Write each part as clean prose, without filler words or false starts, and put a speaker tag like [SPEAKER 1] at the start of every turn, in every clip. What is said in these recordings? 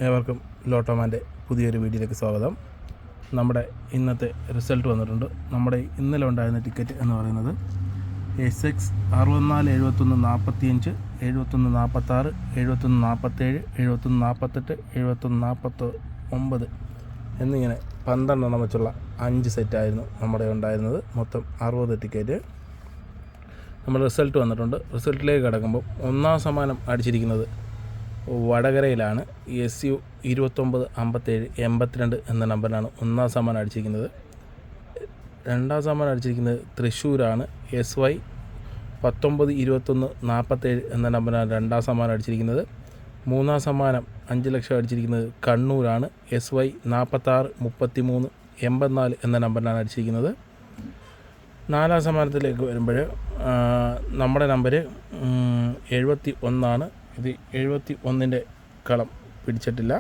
[SPEAKER 1] ഏവർക്കും ലോട്ടോമാൻ്റെ പുതിയൊരു വീഡിയോയിലേക്ക് സ്വാഗതം. നമ്മുടെ ഇന്നത്തെ റിസൾട്ട് വന്നിട്ടുണ്ട്. നമ്മുടെ ഇന്നലെ ഉണ്ടായിരുന്ന ടിക്കറ്റ് എന്ന് പറയുന്നത് SX 64 71 45 71 46 71 47 71 48 71 49 എന്നിങ്ങനെ 12 എണ്ണം വെച്ചുള്ള 5 സെറ്റായിരുന്നു നമ്മുടെ ഉണ്ടായിരുന്നത്. മൊത്തം 60 ടിക്കറ്റ്. നമ്മുടെ റിസൾട്ട് വന്നിട്ടുണ്ട്. റിസൾട്ടിലേക്ക് കിടക്കുമ്പോൾ ഒന്നാം സമ്മാനം അടിച്ചിരിക്കുന്നത് വടകരയിലാണ്. SU 2957 82 എന്ന നമ്പറിലാണ് ഒന്നാം സമ്മാനം അടിച്ചിരിക്കുന്നത്. രണ്ടാം സമ്മാനം അടിച്ചിരിക്കുന്നത് തൃശ്ശൂരാണ്. SY 1921 47 എന്ന നമ്പറിലാണ് രണ്ടാം സമ്മാനം അടിച്ചിരിക്കുന്നത്. മൂന്നാം സമ്മാനം 5 ലക്ഷം അടിച്ചിരിക്കുന്നത് കണ്ണൂരാണ്. SY 46 33 84 എന്ന നമ്പറിലാണ് അടിച്ചിരിക്കുന്നത്. നാലാം സമ്മാനത്തിലേക്ക് വരുമ്പോൾ നമ്മുടെ നമ്പർ 71 ഇത് 71 കളം പിടിച്ചിട്ടില്ല.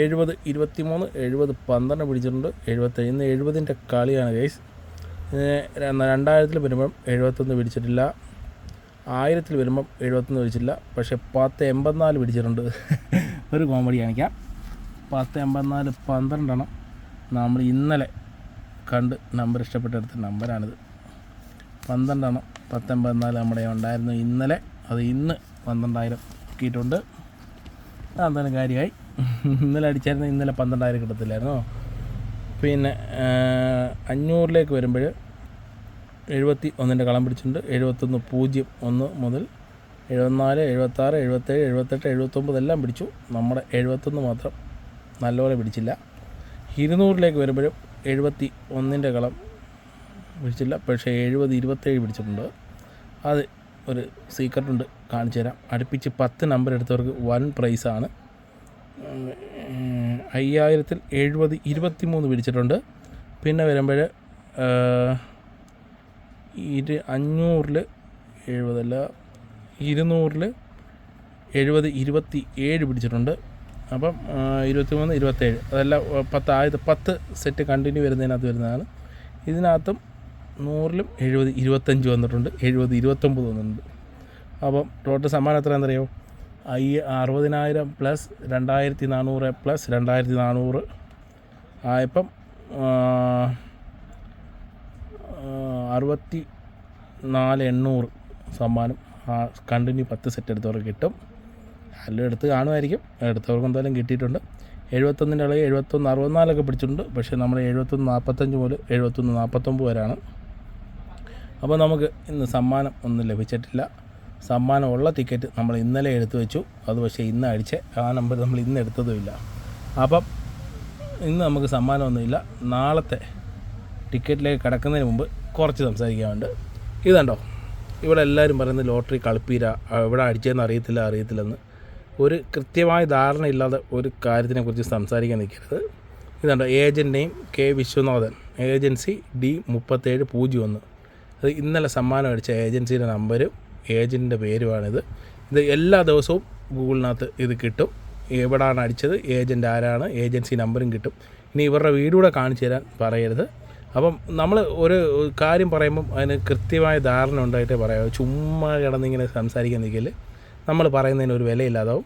[SPEAKER 1] 70 23 70 12 പിടിച്ചിട്ടുണ്ട്. 77 ഇന്ന് 70 കളിയാണ് ഗൈസ്. 2000 വരുമ്പം 71 പിടിച്ചിട്ടില്ല. 1000 വരുമ്പം 71 പിടിച്ചില്ല. പക്ഷേ 1084 പിടിച്ചിട്ടുണ്ട്. ഒരു കോമഡി കാണിക്കാം. 1084 12 നമ്മൾ ഇന്നലെ കണ്ട് നമ്പർ ഇഷ്ടപ്പെട്ടെടുത്ത നമ്പറാണിത്. 12 1084 നമ്മുടെ ഉണ്ടായിരുന്നു ഇന്നലെ. അത് ഇന്ന് 12,000 കിട്ടിയിട്ടുണ്ട്. അതെന്തായാലും കാര്യമായി. ഇന്നലെ അടിച്ചായിരുന്നു, ഇന്നലെ 12,000 കിട്ടത്തില്ലായിരുന്നോ. പിന്നെ 500 വരുമ്പോൾ 71 കളം പിടിച്ചിട്ടുണ്ട്. 71 മുതൽ 74 76 77 78 79 എല്ലാം പിടിച്ചു. നമ്മുടെ 71 മാത്രം നല്ലപോലെ പിടിച്ചില്ല. 200 വരുമ്പോഴും 71 കളം പിടിച്ചില്ല. പക്ഷേ 70 27 പിടിച്ചിട്ടുണ്ട്. അത് ഒരു സീക്രട്ടുണ്ട്, കാണിച്ചു തരാം. അടുപ്പിച്ച് 10 നമ്പർ എടുത്തവർക്ക് വൻ പ്രൈസാണ്. 5000 70 23 പിടിച്ചിട്ടുണ്ട്. പിന്നെ വരുമ്പോൾ 500 70 അല്ല 200 70 27 പിടിച്ചിട്ടുണ്ട്. അപ്പം 23 27 അതെല്ലാം 10 സെറ്റ് കണ്ടിന്യൂ വരുന്നതിനകത്ത് വരുന്നതാണ്. ഇതിനകത്തും 100 70 25 വന്നിട്ടുണ്ട്. 70 29 വന്നിട്ടുണ്ട്. അപ്പം ടോട്ടൽ സമ്മാനം എത്രയാണെന്നറിയോ? 60,000 പ്ലസ് 2400 പ്ലസ് 2400 ആയപ്പം 64,800 സമ്മാനം കണ്ടിന്യൂ 10 സെറ്റ് എടുത്തവർക്ക് കിട്ടും. എല്ലാം എടുത്ത് കാണുമായിരിക്കും. എടുത്തവർക്ക് എന്തായാലും കിട്ടിയിട്ടുണ്ട്. 71 ഇളകി 71 64 പിടിച്ചിട്ടുണ്ട്. പക്ഷേ നമ്മൾ 71 45 മുതൽ 71 49 വരെയാണ്. അപ്പോൾ നമുക്ക് ഇന്ന് സമ്മാനം ഒന്നും ലഭിച്ചിട്ടില്ല. സമ്മാനമുള്ള ടിക്കറ്റ് നമ്മൾ ഇന്നലെ എടുത്തു വെച്ചു. അത് പക്ഷേ ഇന്ന് അടിച്ച ആ നമ്പർ നമ്മൾ ഇന്ന് എടുത്തതുമില്ല. അപ്പം ഇന്ന് നമുക്ക് സമ്മാനമൊന്നുമില്ല. നാളത്തെ ടിക്കറ്റിലേക്ക് കിടക്കുന്നതിന് മുമ്പ് കുറച്ച് സംസാരിക്കാനുണ്ട്. ഇതുണ്ടോ, ഇവിടെ എല്ലാവരും പറയുന്നത് ലോട്ടറി കളിപ്പീര, എവിടെ അടിച്ചതെന്ന് അറിയത്തില്ലെന്ന്. ഒരു കൃത്യമായ ധാരണയില്ലാതെ ഒരു കാര്യത്തിനെക്കുറിച്ച് സംസാരിക്കാൻ നിൽക്കരുത്. ഇതുണ്ടോ, agent name K Viswanathan, agency D3701. അത് ഇന്നലെ സമ്മാനം അടിച്ച ഏജൻസിയുടെ നമ്പരും ഏജൻറ്റിൻ്റെ പേരുമാണിത്. ഇത് എല്ലാ ദിവസവും ഗൂഗിളിനകത്ത് ഇത് കിട്ടും. എവിടെയാണ് അടിച്ചത്, ഏജൻറ്റ് ആരാണ്, ഏജൻസി നമ്പറും കിട്ടും. ഇനി ഇവരുടെ വീഡിയോ കാണിച്ചു തരാൻ പറയരുത്. അപ്പം നമ്മൾ ഒരു കാര്യം പറയുമ്പം അതിന് കൃത്യമായ ധാരണ ഉണ്ടായിട്ടേ പറയാം. ചുമ്മാ കിടന്നിങ്ങനെ സംസാരിക്കാൻ നിൽക്കല്, നമ്മൾ പറയുന്നതിന് ഒരു വിലയില്ലാതാവും.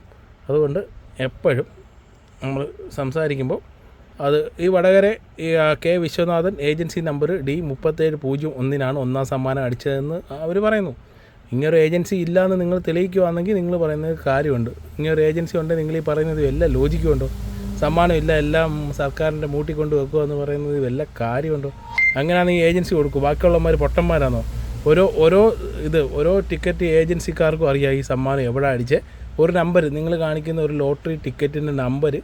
[SPEAKER 1] അതുകൊണ്ട് എപ്പോഴും നമ്മൾ സംസാരിക്കുമ്പോൾ അത് ഈ Vadakara K Viswanathan agency number D3701 ഒന്നാം സമ്മാനം അടിച്ചതെന്ന് അവർ പറയുന്നു. ഇങ്ങനൊരു ഏജൻസി ഇല്ലയെന്ന് നിങ്ങൾ തെളിയിക്കുകയാണെങ്കിൽ നിങ്ങൾ പറയുന്നത് കാര്യമുണ്ട്. ഇങ്ങനൊരു ഏജൻസി ഉണ്ടെങ്കിൽ നിങ്ങൾ ഈ പറയുന്നത് വല്ല ലോജിക്കുണ്ടോ? സമ്മാനം ഇല്ല, എല്ലാം സർക്കാരിൻ്റെ മൂട്ടിക്കൊണ്ട് വെക്കുക എന്ന് പറയുന്നത് വല്ല കാര്യമുണ്ടോ? അങ്ങനെയാണെങ്കിൽ ഏജൻസി കൊടുക്കും. ബാക്കിയുള്ളവന്മാർ പൊട്ടന്മാരാണോ? ഓരോ ടിക്കറ്റ് ഏജൻസിക്കാർക്കും അറിയാം ഈ സമ്മാനം എവിടെ അടിച്ച്. ഒരു നമ്പർ നിങ്ങൾ കാണിക്കുന്ന ഒരു ലോട്ടറി ടിക്കറ്റിൻ്റെ നമ്പർ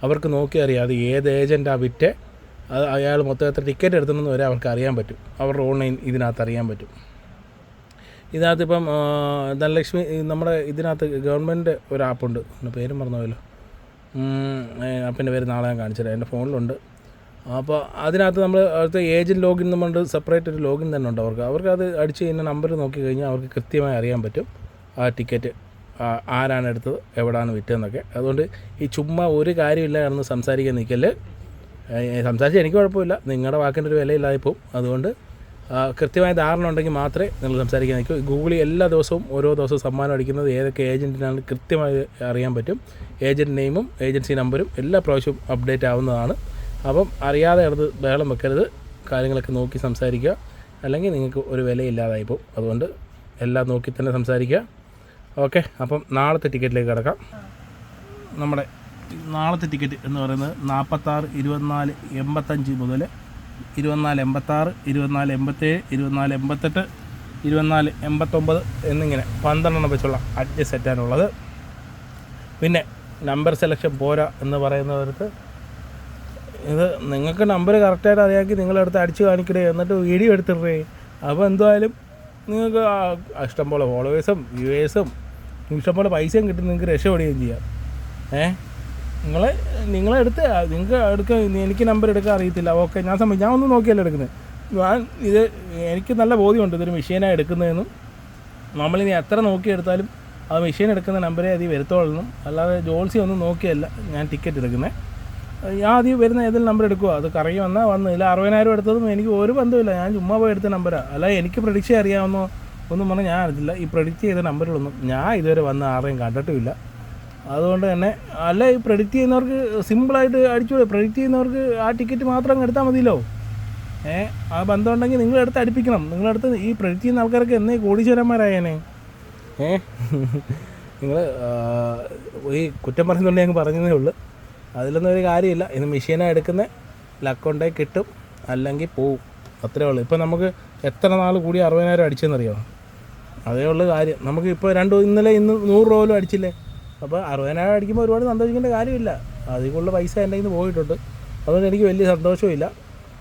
[SPEAKER 1] അവർക്ക് നോക്കി അറിയാം അത് ഏത് ഏജൻറ്റാണ് വിറ്റ്, അത് അയാൾ മൊത്തം എത്ര ടിക്കറ്റ് എടുത്തെന്ന് വരെ അവർക്ക് അറിയാൻ പറ്റും. അവരുടെ ഓൺലൈൻ ഇതിനകത്ത് അറിയാൻ പറ്റും. ഇതിനകത്ത് ഇപ്പം ധനലക്ഷ്മി നമ്മുടെ ഇതിനകത്ത് ഗവൺമെൻറ് ഒരു ആപ്പുണ്ട്, എൻ്റെ പേരും മറന്നുപോയല്ലോ. ആപ്പിൻ്റെ പേര് നാളെ ഞാൻ കാണിച്ചുതരാം, എൻ്റെ ഫോണിലുണ്ട്. അപ്പോൾ അതിനകത്ത് നമ്മൾ അടുത്ത ഏജൻറ്റ് ലോഗിൻ എന്ന് പറഞ്ഞിട്ട് സെപ്പറേറ്റ് ഒരു ലോഗിൻ തന്നെ ഉണ്ട് അവർക്ക് അത് അടിച്ച് കഴിഞ്ഞാൽ നമ്പർ നോക്കി കഴിഞ്ഞാൽ അവർക്ക് കൃത്യമായി അറിയാൻ പറ്റും ആ ടിക്കറ്റ് ആരാണ് എടുത്തത്, എവിടെയാണ് വിറ്റതെന്നൊക്കെ. അതുകൊണ്ട് ഈ ചുമ്മാ ഒരു കാര്യമില്ല എന്ന് സംസാരിക്കാൻ നിൽക്കല്. സംസാരിച്ച് എനിക്ക് കുഴപ്പമില്ല, നിങ്ങളുടെ വാക്കിൻ്റെ ഒരു വിലയില്ലാതെ പോവും. അതുകൊണ്ട് കൃത്യമായ ധാരണ ഉണ്ടെങ്കിൽ മാത്രമേ നിങ്ങൾ സംസാരിക്കാൻ നിൽക്കൂ. ഗൂഗിളിൽ എല്ലാ ദിവസവും ഓരോ ദിവസവും സമ്മാനം അടിക്കുന്നത് ഏതൊക്കെ ഏജൻറ്റിനാണ് കൃത്യമായി അറിയാൻ പറ്റും. ഏജൻറ്റ് നെയിമും ഏജൻസി നമ്പരും എല്ലാ പ്രാവശ്യവും അപ്ഡേറ്റ് ആവുന്നതാണ്. അപ്പം അറിയാതെ അടുത്ത് ബഹളം വെക്കരുത്, കാര്യങ്ങളൊക്കെ നോക്കി സംസാരിക്കുക, അല്ലെങ്കിൽ നിങ്ങൾക്ക് ഒരു വിലയില്ലാതായി പോകും. അതുകൊണ്ട് എല്ലാം നോക്കി തന്നെ സംസാരിക്കുക. ഓക്കെ, അപ്പം നാളത്തെ ടിക്കറ്റിലേക്ക് കിടക്കാം. നമ്മുടെ നാളത്തെ ടിക്കറ്റ് എന്ന് പറയുന്നത് 46, 24, 85 മുതൽ 24, 86, 24, 87, 24, 88, 24, 89 എന്നിങ്ങനെ 12 വെച്ചുള്ള 5 സെറ്റാണുള്ളത്. പിന്നെ നമ്പർ സെലക്ഷൻ പോരാ എന്ന് പറയുന്നവർക്ക് ഇത് നിങ്ങൾക്ക് നമ്പർ കറക്റ്റായിട്ട് അറിയാമെങ്കിൽ നിങ്ങളെടുത്ത് അടിച്ച് കാണിക്കണേ, എന്നിട്ട് വീഡിയോ എടുത്തിടേ. അപ്പോൾ എന്തായാലും നിങ്ങൾക്ക് ഇഷ്ടംപോലെ ഫോളോവേഴ്സും വ്യൂവേഴ്സും ഇഷ്ടംപോലെ പൈസയും കിട്ടി നിങ്ങൾക്ക് രക്ഷപ്പെടുകയും ചെയ്യാം. നിങ്ങളെടുത്ത് നിങ്ങൾക്ക് എടുക്കാൻ എനിക്ക് നമ്പർ എടുക്കാൻ അറിയത്തില്ല. ഓക്കെ, ഞാൻ ഒന്നും നോക്കിയല്ല എടുക്കുന്നത്. ഇത് എനിക്ക് നല്ല ബോധ്യമുണ്ട് ഇതൊരു മെഷീനാണ് എടുക്കുന്നതെന്നും നമ്മളിനി എത്ര നോക്കിയെടുത്താലും ആ മെഷീൻ എടുക്കുന്ന നമ്പറേ അതിൽ വരുത്തോളണം. അല്ലാതെ ജോൾസി ഒന്നും നോക്കിയല്ല ഞാൻ ടിക്കറ്റ് എടുക്കുന്നത്. ഞാൻ ആദ്യം വരുന്ന ഏതെങ്കിലും നമ്പർ എടുക്കുക, അത് കറങ്ങി വന്നാൽ വന്നു. ഇല്ല 60,000 എടുത്തതും എനിക്ക് ഒരു ബന്ധമില്ല, ഞാൻ ചുമ്മാ പോയി എടുത്ത നമ്പറാണ്. അല്ല എനിക്ക് പ്രഡിക്ഷൻ അറിയാമെന്നോ ഒന്നും പറഞ്ഞാൽ ഞാൻ അറിയില്ല. ഈ പ്രഡിക്റ്റ് ചെയ്ത നമ്പറുകളൊന്നും ഞാൻ ഇതുവരെ വന്ന് ആരെയും കണ്ടിട്ടുമില്ല. അതുകൊണ്ട് തന്നെ അല്ല, ഈ പ്രഡിക്റ്റ് ചെയ്യുന്നവർക്ക് സിമ്പിളായിട്ട് അടിച്ചുകൂടെ? പ്രഡിക്റ്റ് ചെയ്യുന്നവർക്ക് ആ ടിക്കറ്റ് മാത്രം അങ്ങ് എടുത്താൽ മതിയല്ലോ. ആ ബന്ധം ഉണ്ടെങ്കിൽ നിങ്ങളെടുത്ത് അടുപ്പിക്കണം. നിങ്ങളടുത്ത് ഈ പ്രഡിക്റ്റ് ചെയ്യുന്ന ആൾക്കാർക്ക് എന്നേ കോടീശ്വരന്മാരായേനെ. നിങ്ങൾ ഈ കുറ്റം പറയുന്നുണ്ട് ഞങ്ങൾ പറഞ്ഞതേ ഉള്ളൂ. അതിലൊന്നും ഒരു കാര്യമില്ല. ഇത് മെഷീനാണ് എടുക്കുന്നത്, ലക്കുണ്ടേ കിട്ടും, അല്ലെങ്കിൽ പോവും, അത്രേ ഉള്ളൂ. ഇപ്പോൾ നമുക്ക് എത്ര നാൾ കൂടി 60,000 അടിച്ചെന്നറിയാമോ? അതേ ഉള്ളൂ കാര്യം. നമുക്ക് ഇപ്പോൾ ഇന്നലെ 100 രൂപ പോലും അടിച്ചില്ലേ. അപ്പോൾ 60,000 അടിക്കുമ്പോൾ ഒരുപാട് സന്തോഷിക്കേണ്ട കാര്യമില്ല. അതിൽ കൂടുതൽ പൈസ എൻ്റെ കയ്യിൽ നിന്ന് പോയിട്ടുണ്ട്. അതുകൊണ്ട് എനിക്ക് വലിയ സന്തോഷമില്ല.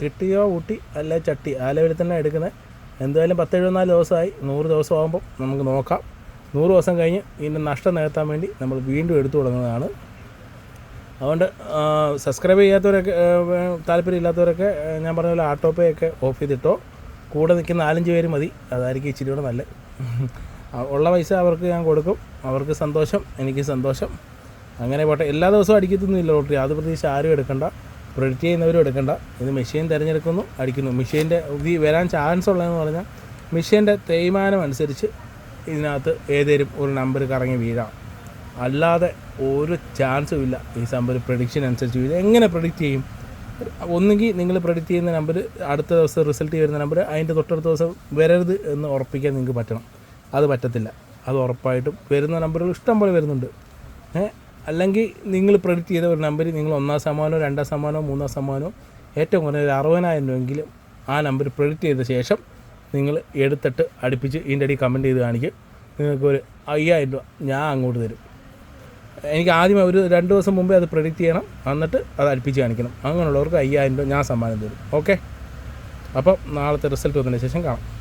[SPEAKER 1] കിട്ടിയോ ഊട്ടി അല്ല ചട്ടി, ആ ലെവലിൽ തന്നെ എടുക്കുന്നത്. എന്തായാലും 10-74 ദിവസമായി. 100 ദിവസം ആകുമ്പോൾ നമുക്ക് നോക്കാം. 100 ദിവസം കഴിഞ്ഞ് ഇതിൻ്റെ നഷ്ടം നികത്താൻ വേണ്ടി നമ്മൾ വീണ്ടും എടുത്തു തുടങ്ങുന്നതാണ്. അതുകൊണ്ട് സബ്സ്ക്രൈബ് ചെയ്യാത്തവരൊക്കെ, താല്പര്യമില്ലാത്തവരൊക്കെ ഞാൻ പറഞ്ഞ പോലെ ആട്ടോ പേ ഒക്കെ ഓഫ് ചെയ്തിട്ടോ. കൂടെ നിൽക്കുന്ന 4-5 പേര് മതി, അതായിരിക്കും ഇച്ചിരി കൂടെ നല്ലത്. ഉള്ള പൈസ അവർക്ക് ഞാൻ കൊടുക്കും, അവർക്ക് സന്തോഷം, എനിക്ക് സന്തോഷം. അങ്ങനെ പോട്ടെ. എല്ലാ ദിവസവും അടിക്കത്തൊന്നുമില്ല ലോട്ടറി, അത് പ്രതീക്ഷ ആരും എടുക്കണ്ട, പ്രെഡിക്റ്റ് ചെയ്യുന്നവരും എടുക്കണ്ട. ഇത് മെഷീൻ തിരഞ്ഞെടുക്കുന്നു, അടിക്കുന്നു. മെഷീൻ്റെ ഇത് വരാൻ ചാൻസ് ഉള്ളതെന്ന് പറഞ്ഞാൽ മെഷീൻ്റെ തേയ്മാനം അനുസരിച്ച് ഇതിനകത്ത് ഏതേലും ഒരു നമ്പർ കറങ്ങി വീഴാം. അല്ലാതെ ഒരു ചാൻസും ഇല്ല ഈ സംഭവം പ്രഡിക്ഷൻ അനുസരിച്ച് വീഴും. എങ്ങനെ പ്രഡിക്റ്റ് ചെയ്യും? ഒന്നുകിൽ നിങ്ങൾ പ്രഡിക്റ്റ് ചെയ്യുന്ന നമ്പർ അടുത്ത ദിവസം റിസൾട്ട് വരുന്ന നമ്പർ അതിൻ്റെ തൊട്ടടുത്ത ദിവസം വരരുത് എന്ന് ഉറപ്പിക്കാൻ നിങ്ങൾക്ക് പറ്റണം. അത് പറ്റത്തില്ല. അത് ഉറപ്പായിട്ടും വരുന്ന നമ്പറുകൾ ഇഷ്ടം പോലെ വരുന്നുണ്ട്. അല്ലെങ്കിൽ നിങ്ങൾ പ്രഡിക്റ്റ് ചെയ്ത ഒരു നമ്പർ നിങ്ങൾ 1ാം സമ്മാനമോ 2ാം സമ്മാനമോ 3ാം സമ്മാനമോ ഏറ്റവും കുറഞ്ഞ ഒരു 60,000 രൂപയെങ്കിലും ആ നമ്പർ പ്രഡിക്റ്റ് ചെയ്ത ശേഷം നിങ്ങൾ എടുത്തിട്ട് അടുപ്പിച്ച് ഇതിൻ്റെ അടിയിൽ കമൻറ്റ് ചെയ്ത് കാണിക്കും. നിങ്ങൾക്കൊരു 5,000 രൂപ ഞാൻ അങ്ങോട്ട് തരും. എനിക്ക് ആദ്യമേ ഒരു 2 ദിവസം മുമ്പേ അത് പ്രെഡിക്റ്റ് ചെയ്യണം, എന്നിട്ട് അത് അടുപ്പിച്ച് കാണിക്കണം. അങ്ങനെയുള്ളവർക്ക് 5,000 രൂപ ഞാൻ സമ്മാനം തരും. ഓക്കെ, അപ്പം നാളത്തെ റിസൾട്ട് വന്നതിന് ശേഷം കാണാം.